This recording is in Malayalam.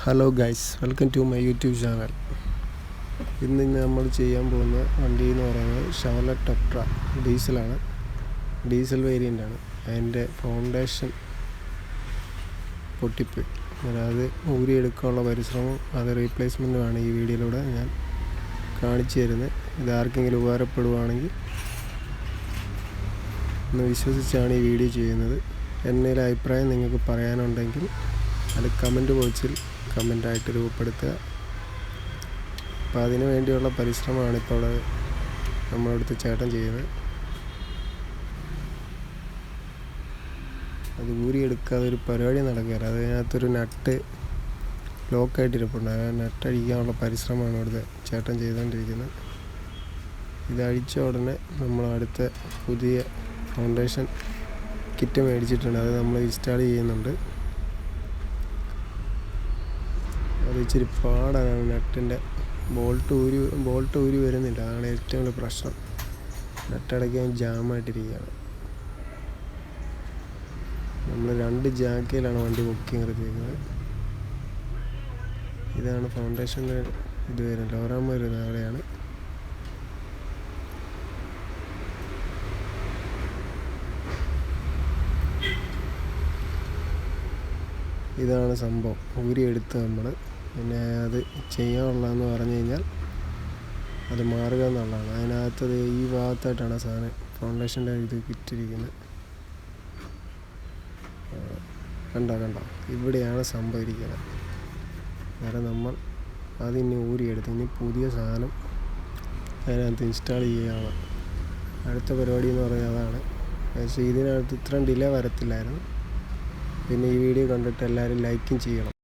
Hello guys, welcome to my YouTube channel. ഇന്ന് നമ്മൾ ചെയ്യാൻ പോകുന്ന വണ്ടി എന്ന് പറയുന്നത് ഷെവർലെറ്റ് ടെട്ര ഡീസലാണ്. ഡീസൽ വേരിയൻ്റാണ്. അതിൻ്റെ ഫൗണ്ടേഷൻ പൊട്ടിപ്പോയി. അതായത് ഊരിയെടുക്കാനുള്ള പരിശ്രമം, അത് റീപ്ലേസ്മെൻറ്റുമാണ് ഈ വീഡിയോയിലൂടെ ഞാൻ കാണിച്ചു തരുന്നത്. ഇതാർക്കെങ്കിലും ഉപകാരപ്പെടുകയാണെങ്കിൽ എന്ന് വിശ്വസിച്ചാണ് ഈ വീഡിയോ ചെയ്യുന്നത്. എന്നതിലെ അഭിപ്രായം നിങ്ങൾക്ക് പറയാനുണ്ടെങ്കിൽ അത് കമൻറ്റ് ബോക്സിൽ കമൻ്റായിട്ട് രൂപപ്പെടുത്തുക. അപ്പോൾ അതിനു വേണ്ടിയുള്ള പരിശ്രമമാണ് ഇപ്പോൾ നമ്മളടുത്ത് ചേട്ടൻ ചെയ്യുന്നത്. അത് ഊരിയെടുക്കാതെ ഒരു പരിപാടി നടക്കുകയില്ല. അതിനകത്തൊരു നട്ട് ലോക്കായിട്ടിരിപ്പുണ്ട്. ആ നട്ട് അഴിക്കാനുള്ള പരിശ്രമമാണ് ഇവിടുത്തെ ചേട്ടൻ ചെയ്തുകൊണ്ടിരിക്കുന്നത്. ഇതഴിച്ച ഉടനെ നമ്മൾ അടുത്ത പുതിയ ഫൗണ്ടേഷൻ കിറ്റ് മേടിച്ചിട്ടുണ്ട്. അത് നമ്മൾ ഇൻസ്റ്റാൾ ചെയ്യുന്നുണ്ട്. അത് ഇച്ചിരി പാടാണ്. നട്ടിൻ്റെ ബോൾട്ട് ഊരി വരുന്നില്ല. അതാണ് ഏറ്റവും വലിയ പ്രശ്നം. നട്ടടയ്ക്കാൻ ജാമായിട്ടിരിക്കുകയാണ്. നമ്മൾ 2 ജാക്കയിലാണ് വണ്ടി ബുക്കിംഗ് എടുത്തിരിക്കുന്നത്. ഇതാണ് ഫൗണ്ടേഷൻ്റെ ഇത് വരുന്നത്. ലോറാമ വരുന്നത് അവിടെയാണ്. ഇതാണ് സംഭവം. ഊരിയെടുത്ത് നമ്മൾ പിന്നെ അത് ചെയ്യാനുള്ളതെന്ന് പറഞ്ഞു കഴിഞ്ഞാൽ അത് മാറുക എന്നുള്ളതാണ്. അതിനകത്തത് ഈ ഭാഗത്തായിട്ടാണ് സാധനം ഫൗണ്ടേഷൻ്റെ ഇത് ഇട്ടിരിക്കുന്നത്. കണ്ടോ ഇവിടെയാണ് സംഭവിക്കുന്നത്. അന്നേരം നമ്മൾ അതിനി ഊരിയെടുത്ത് ഇനി പുതിയ സാധനം അതിനകത്ത് ഇൻസ്റ്റാൾ ചെയ്യുകയാണ് അടുത്ത പരിപാടി എന്ന് പറഞ്ഞാൽ അതാണ്. പക്ഷേ ഇതിനകത്ത് ഇത്രയും ഡിലേ വരത്തില്ലായിരുന്നു. പിന്നെ ഈ വീഡിയോ കണ്ടിട്ട് എല്ലാവരും ലൈക്കും ചെയ്യണം.